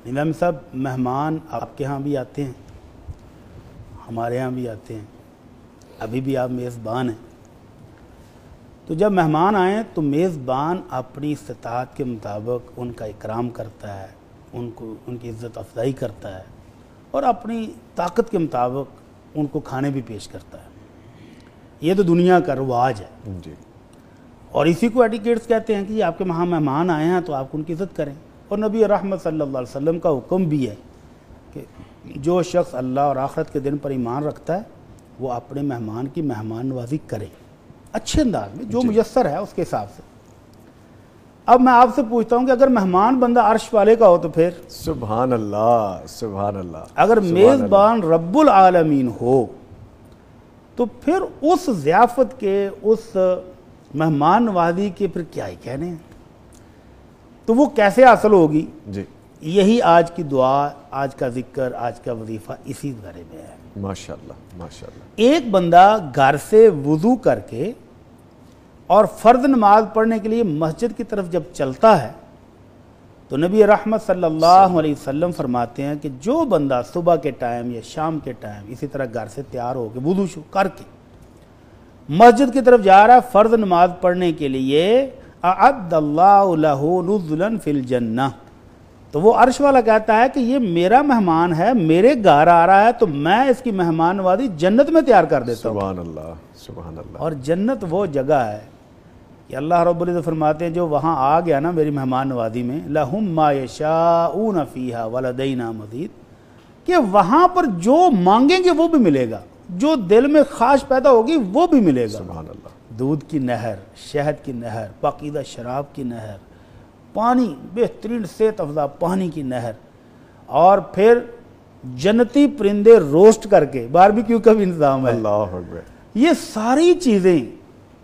نیلم صاحب مہمان آپ کے ہاں بھی آتے ہیں، ہمارے ہاں بھی آتے ہیں، ابھی بھی آپ میزبان ہیں، تو جب مہمان آئیں تو میزبان اپنی استطاعت کے مطابق ان کا اکرام کرتا ہے، ان کی عزت افزائی کرتا ہے اور اپنی طاقت کے مطابق ان کو کھانے بھی پیش کرتا ہے۔ یہ تو دنیا کا رواج ہے جی، اور اسی کو ایٹیکیٹس کہتے ہیں کہ آپ کے وہاں مہمان آئے ہیں تو آپ ان کی عزت کریں۔ اور نبی رحمت صلی اللہ علیہ وسلم کا حکم بھی ہے کہ جو شخص اللہ اور آخرت کے دن پر ایمان رکھتا ہے وہ اپنے مہمان کی مہمان نوازی کرے اچھے انداز میں، جو میسر ہے اس کے حساب سے۔ اب میں آپ سے پوچھتا ہوں کہ اگر مہمان بندہ عرش والے کا ہو تو پھر سبحان اللہ، سبحان اللہ، اگر میزبان رب العالمین ہو تو پھر اس ضیافت کے، اس مہمان نوازی کے پھر کیا ہی کہنے ہیں، تو وہ کیسے حاصل ہوگی؟ جی، یہی آج کی دعا، آج کا ذکر، آج کا وظیفہ اسی بارے میں ہے۔ ماشاءاللہ ماشاءاللہ۔ ایک بندہ گھر سے وضو کر کے اور فرض نماز پڑھنے کے لیے مسجد کی طرف جب چلتا ہے تو نبی رحمت صلی اللہ علیہ وسلم فرماتے ہیں کہ جو بندہ صبح کے ٹائم یا شام کے ٹائم اسی طرح گھر سے تیار ہو کے وضو کر کے مسجد کی طرف جا رہا ہے فرض نماز پڑھنے کے لیے، اعد اللہ لہ نزلا فی الجنہ، تو وہ عرش والا کہتا ہے کہ یہ میرا مہمان ہے، میرے گھر آ رہا ہے تو میں اس کی مہمان نوازی جنت میں تیار کر دیتا ہوں۔ سبحان اللہ، سبحان اللہ۔ اور جنت وہ جگہ ہے کہ اللہ رب العزت فرماتے ہیں جو وہاں آ گیا نا میری مہمان نوازی میں، لہم ما یشاؤون فیہا ولدینا مزید، کہ وہاں پر جو مانگیں گے وہ بھی ملے گا، جو دل میں خواہش پیدا ہوگی وہ بھی ملے گا۔ سبحان اللہ۔ دودھ کی نہر، شہد کی نہر، پاکیزہ شراب کی نہر، پانی، بہترین صحت افزا پانی کی نہر، اور پھر جنتی پرندے روسٹ کر کے، باربیکیو کا بھی انتظام ہے۔ اللہ اکبر۔ یہ ساری چیزیں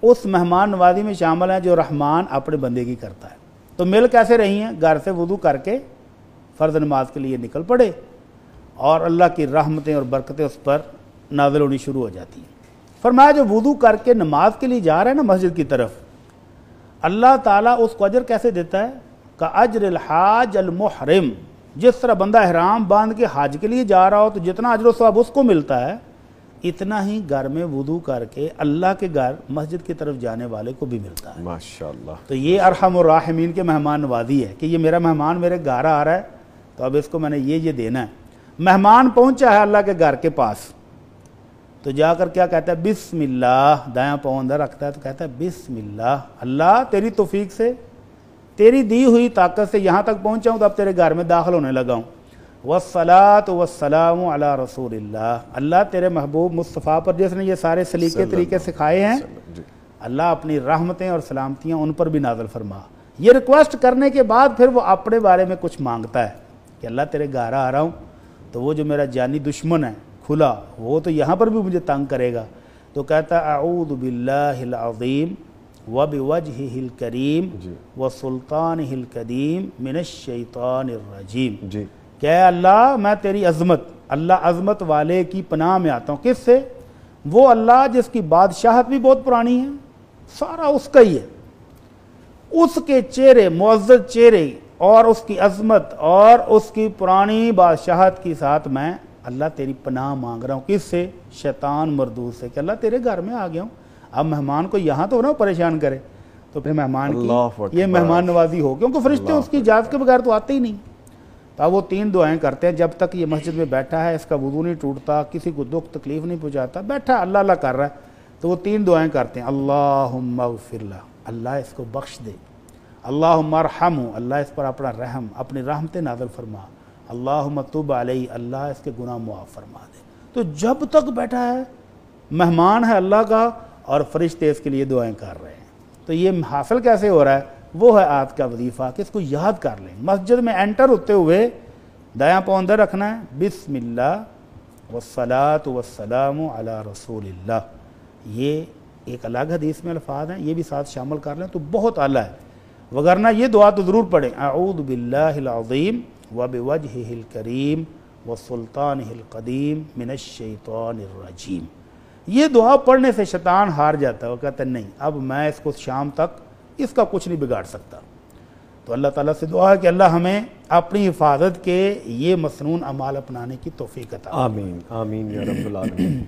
اس مہمان نوازی میں شامل ہیں جو رحمان اپنے بندے کی کرتا ہے۔ تو مل کیسے رہی ہیں؟ گھر سے وضو کر کے فرض نماز کے لیے نکل پڑے اور اللہ کی رحمتیں اور برکتیں اس پر نازل ہونی شروع ہو جاتی ہیں۔ فرمایا جو وضو کر کے نماز کے لیے جا رہا ہے نا مسجد کی طرف، اللہ تعالیٰ اس کو اجر کیسے دیتا ہے؟ کاجر الحاج المحرم، جس طرح بندہ احرام باندھ کے حج کے لیے جا رہا ہو تو جتنا اجر و ثواب اس کو ملتا ہے، اتنا ہی گھر میں وضو کر کے اللہ کے گھر مسجد کی طرف جانے والے کو بھی ملتا ہے۔ ماشاءاللہ۔ تو یہ ارحم الراحمین کے مہمان نوازی ہے کہ یہ میرا مہمان میرے گھر آ رہا ہے تو اب اس کو میں نے یہ دینا ہے۔ مہمان پہنچا ہے اللہ کے گھر کے پاس تو جا کر کیا کہتا ہے؟ بسم اللہ، دایاں پاؤں اندر رکھتا ہے تو کہتا ہے بسم اللہ، اللہ تیری توفیق سے، تیری دی ہوئی طاقت سے یہاں تک پہنچا ہوں تو اب تیرے گھر میں داخل ہونے لگا ہوں۔ والصلاۃ والسلام علی رسول اللہ، اللہ تیرے محبوب مصطفیٰ پر جس نے یہ سارے سلیقے طریقے سکھائے ہیں، اللہ اپنی رحمتیں اور سلامتیاں ان پر بھی نازل فرما۔ یہ ریکویسٹ کرنے کے بعد پھر وہ اپنے بارے میں کچھ مانگتا ہے کہ اللہ تیرے گھر آ رہا ہوں تو وہ جو میرا جانی دشمن ہے کھلا، وہ تو یہاں پر بھی مجھے تنگ کرے گا، تو کہتا ہے اعوذ باللہ العظیم وبوجہہ الکریم وسلطانہ القدیم من الشیطان الرجیم، کہ اے اللہ میں تیری عظمت، اللہ عظمت والے کی پناہ میں آتا ہوں۔ کس سے؟ وہ اللہ جس کی بادشاہت بھی بہت پرانی ہے، سارا اس کا ہی ہے، اس کے چہرے، معزز چہرے اور اس کی عظمت اور اس کی پرانی بادشاہت کے ساتھ میں اللہ تیری پناہ مانگ رہا ہوں۔ کس سے؟ شیطان مردود سے، کہ اللہ تیرے گھر میں آ گیا ہوں، اب مہمان کو یہاں تو نہ پریشان کرے، تو پھر مہمان کی یہ مہمان نوازی ہو، کیونکہ فرشتے اس کی اجازت کے بغیر تو آتے ہی نہیں۔ تو اب وہ 3 دعائیں کرتے ہیں جب تک یہ مسجد میں بیٹھا ہے، اس کا وضو نہیں ٹوٹتا، کسی کو دکھ تکلیف نہیں پہنچاتا، بیٹھا اللہ اللہ کر رہا ہے، تو وہ 3 دعائیں کرتے ہیں۔ اللہم اغفر لہ، اللہ اس کو بخش دے، اللہم ارحمہ، اللہ اس پر اپنا رحم، اپنی رحمت نازل فرما، اللہم تب علیہ، اللہ اس کے گناہ معاف فرما دے۔ تو جب تک بیٹھا ہے مہمان ہے اللہ کا اور فرشتے اس کے لیے دعائیں کر رہے ہیں۔ تو یہ حاصل کیسے ہو رہا ہے؟ وہ ہے آج کا وظیفہ کہ اس کو یاد کر لیں۔ مسجد میں انٹر ہوتے ہوئے دایاں پاؤں اندر رکھنا ہے، بسم اللہ والصلاۃ والسلام علی رسول اللہ، یہ ایک الگ حدیث میں الفاظ ہیں، یہ بھی ساتھ شامل کر لیں تو بہت اعلیٰ ہے، وگرنہ یہ دعا تو ضرور پڑھیں، اعوذ باللہ العظیم وبوجہہ الکریم وسلطانہ القدیم من الشیطان الرجیم۔ یہ دعا پڑھنے سے شیطان ہار جاتا ہے، وہ کہتا ہے نہیں اب میں اس کو شام تک اس کا کچھ نہیں بگاڑ سکتا۔ تو اللہ تعالیٰ سے دعا ہے کہ اللہ ہمیں اپنی حفاظت کے یہ مسنون اعمال اپنانے کی توفیق عطا فرمائے۔ آمین آمین یا رب العالمین۔